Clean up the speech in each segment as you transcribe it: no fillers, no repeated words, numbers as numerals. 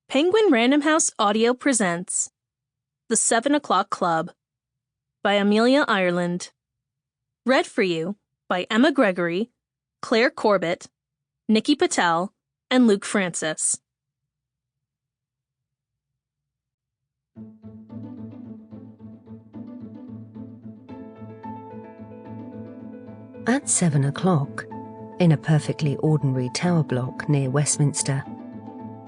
Penguin Random House Audio presents The 7 O'Clock Club by Amelia Ireland. Read for you by Emma Gregory, Clare Corbett, Nikki Patel, and Luke Francis. At 7 o'clock, in a perfectly ordinary tower block near Westminster,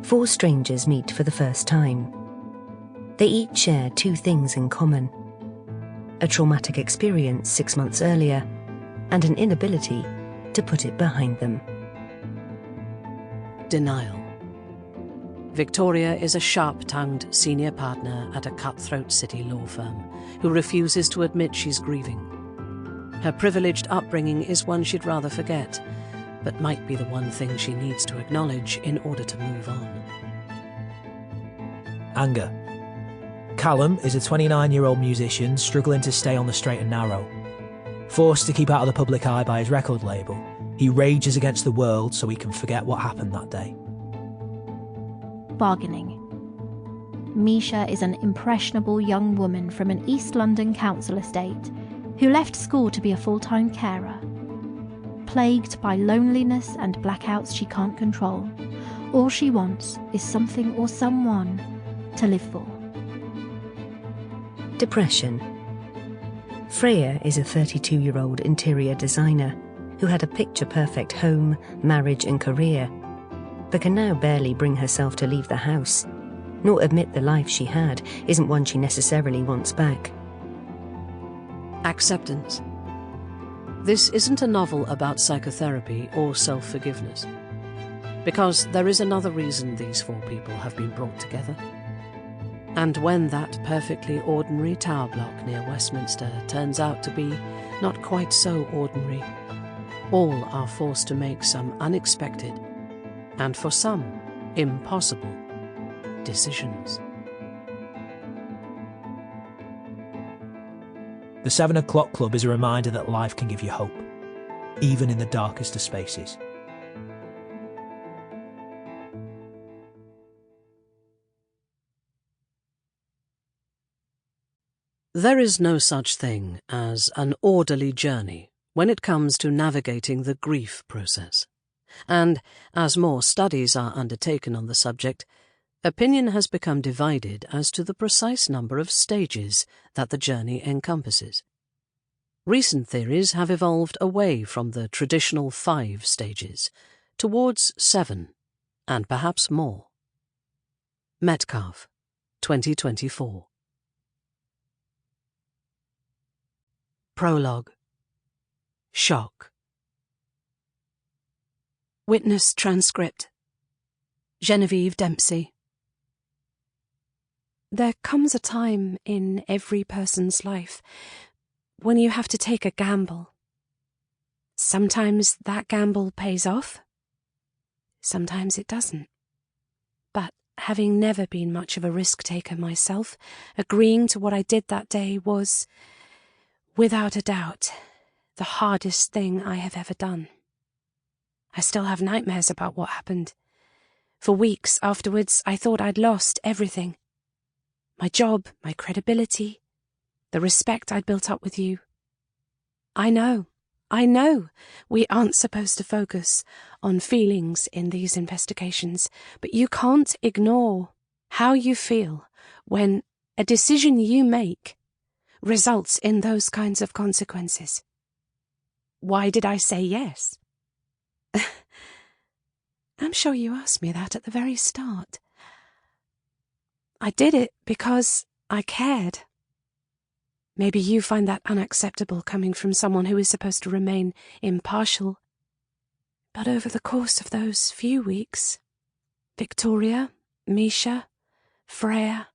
4 strangers meet for the first time. They each share 2 things in common: a traumatic experience 6 months earlier, and an inability to put it behind them. Denial. Victoria is a sharp-tongued senior partner at a cutthroat city law firm who refuses to admit she's grieving. Her privileged upbringing is one she'd rather forget, but might be the one thing she needs to acknowledge in order to move on. Anger. Callum is a 29-year-old musician struggling to stay on the straight and narrow. Forced to keep out of the public eye by his record label, he rages against the world so he can forget what happened that day. Bargaining. Mischa is an impressionable young woman from an East London council estate who left school to be a full-time carer. Plagued by loneliness and blackouts she can't control, all she wants is something or someone to live for. Depression. Freya is a 32-year-old interior designer who had a picture-perfect home, marriage and career, but can now barely bring herself to leave the house, nor admit the life she had isn't one she necessarily wants back. Acceptance. This isn't a novel about psychotherapy or self-forgiveness, because there is another reason these 4 people have been brought together. And when that perfectly ordinary tower block near Westminster turns out to be not quite so ordinary, all are forced to make some unexpected, and for some, impossible, decisions. The 7 O'Clock Club is a reminder that life can give you hope, even in the darkest of spaces. There is no such thing as an orderly journey when it comes to navigating the grief process. And as more studies are undertaken on the subject, opinion has become divided as to the precise number of stages that the journey encompasses. Recent theories have evolved away from the traditional 5 stages towards 7, and perhaps more. Metcalfe, 2024. Prologue. Shock. Witness transcript. Genevieve Dempsey. There comes a time in every person's life when you have to take a gamble. Sometimes that gamble pays off, sometimes it doesn't. But having never been much of a risk-taker myself, agreeing to what I did that day was, without a doubt, the hardest thing I have ever done. I still have nightmares about what happened. For weeks afterwards, I thought I'd lost everything. My job, my credibility, the respect I'd built up with you. I know, we aren't supposed to focus on feelings in these investigations, but you can't ignore how you feel when a decision you make results in those kinds of consequences. Why did I say yes? I'm sure you asked me that at the very start. I did it because I cared. Maybe you find that unacceptable coming from someone who is supposed to remain impartial. But over the course of those few weeks, Victoria, Mischa, Freya,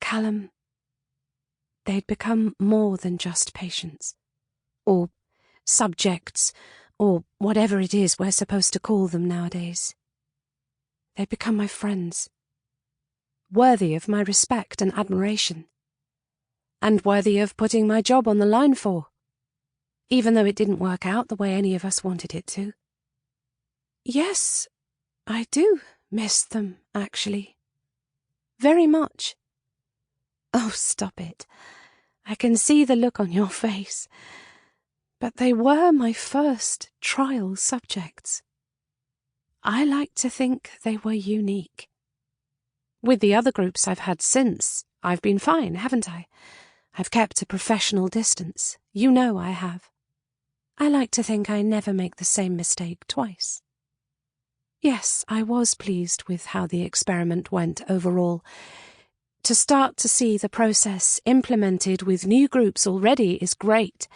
Callum, they'd become more than just patients, or subjects, or whatever it is we're supposed to call them nowadays. They'd become my friends, worthy of my respect and admiration, and worthy of putting my job on the line for, even though it didn't work out the way any of us wanted it to. Yes, I do miss them, actually. very much. Oh, stop it. I can see the look on your face. But they were my first trial subjects. I like to think they were unique. With the other groups I've had since, I've been fine, haven't I? I've kept a professional distance. You know I have. I like to think I never make the same mistake twice. Yes, I was pleased with how the experiment went overall. To start to see the process implemented with new groups already is great.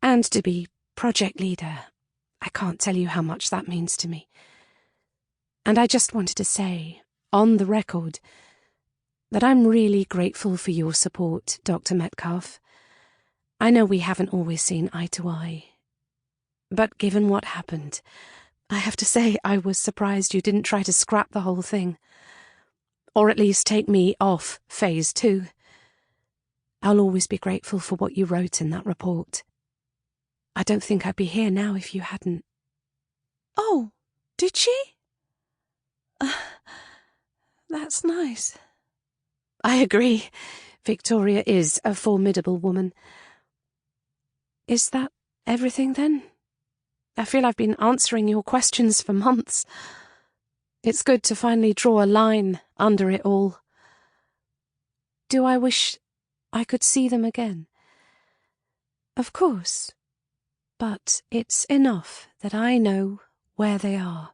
And to be project leader, I can't tell you how much that means to me. And I just wanted to say, on the record, that I'm really grateful for your support, Dr. Metcalf. I know we haven't always seen eye to eye. But given what happened, I have to say I was surprised you didn't try to scrap the whole thing. Or at least take me off Phase 2. I'll always be grateful for what you wrote in that report. I don't think I'd be here now if you hadn't. Oh, did she? That's nice. I agree. Victoria is a formidable woman. Is that everything then? I feel I've been answering your questions for months. It's good to finally draw a line under it all. Do I wish I could see them again? Of course. But it's enough that I know where they are.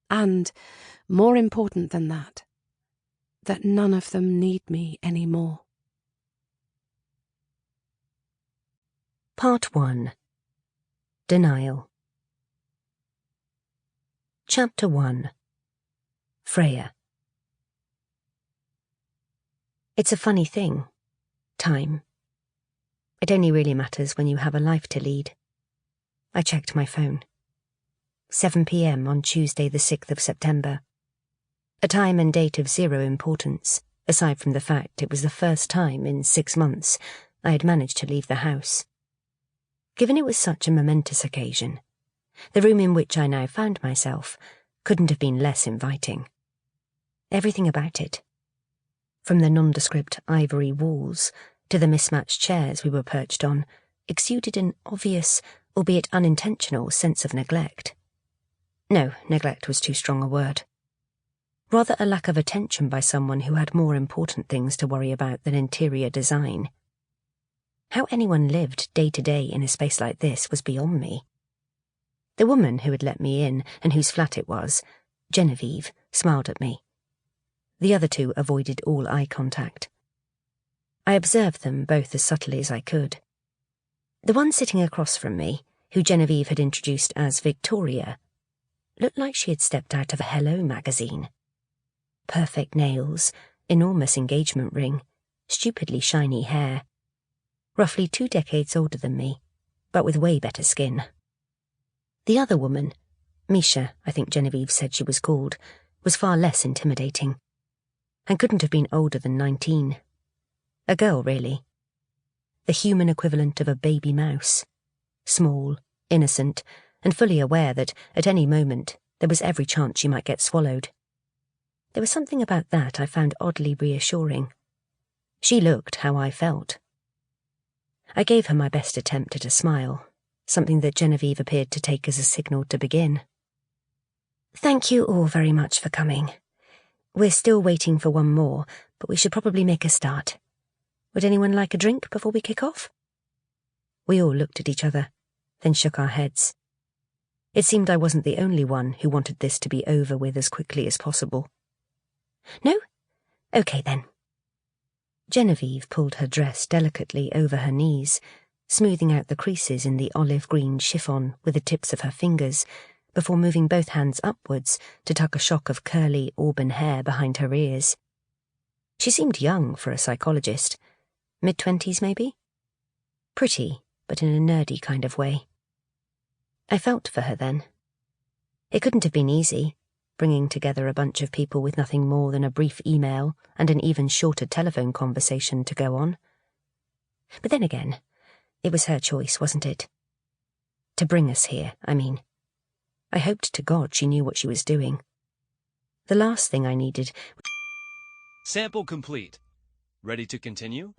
And, more important than that none of them need me anymore. Part 1. Denial. Chapter 1. Freya. It's a funny thing, time. It only really matters when you have a life to lead. I checked my phone. 7 p.m. on Tuesday the 6th of September. A time and date of zero importance, aside from the fact it was the first time in 6 months I had managed to leave the house. Given it was such a momentous occasion, the room in which I now found myself couldn't have been less inviting. Everything about it, from the nondescript ivory walls to the mismatched chairs we were perched on, exuded an obvious, albeit unintentional, sense of neglect. No, neglect was too strong a word. Rather a lack of attention by someone who had more important things to worry about than interior design. How anyone lived day to day in a space like this was beyond me. The woman who had let me in, and whose flat it was, Genevieve, smiled at me. The other two avoided all eye contact. I observed them both as subtly as I could. The one sitting across from me, who Genevieve had introduced as Victoria, looked like she had stepped out of a Hello magazine. Perfect nails, enormous engagement ring, stupidly shiny hair. Roughly 2 decades older than me, but with way better skin. The other woman, Mischa, I think Genevieve said she was called, was far less intimidating, and couldn't have been older than 19. A girl, really. The human equivalent of a baby mouse. Small, innocent, and fully aware that, at any moment, there was every chance she might get swallowed. There was something about that I found oddly reassuring. She looked how I felt. I gave her my best attempt at a smile, something that Genevieve appeared to take as a signal to begin. Thank you all very much for coming. We're still waiting for one more, but we should probably make a start. Would anyone like a drink before we kick off? We all looked at each other, then shook our heads. It seemed I wasn't the only one who wanted this to be over with as quickly as possible. No? Okay then. Genevieve pulled her dress delicately over her knees, smoothing out the creases in the olive-green chiffon with the tips of her fingers, before moving both hands upwards to tuck a shock of curly auburn hair behind her ears. She seemed young for a psychologist. Mid-20s, maybe? Pretty, but in a nerdy kind of way. I felt for her then. It couldn't have been easy, bringing together a bunch of people with nothing more than a brief email and an even shorter telephone conversation to go on. But then again, it was her choice, wasn't it? To bring us here, I mean. I hoped to God she knew what she was doing. The last thing I needed... Sample complete. Ready to continue?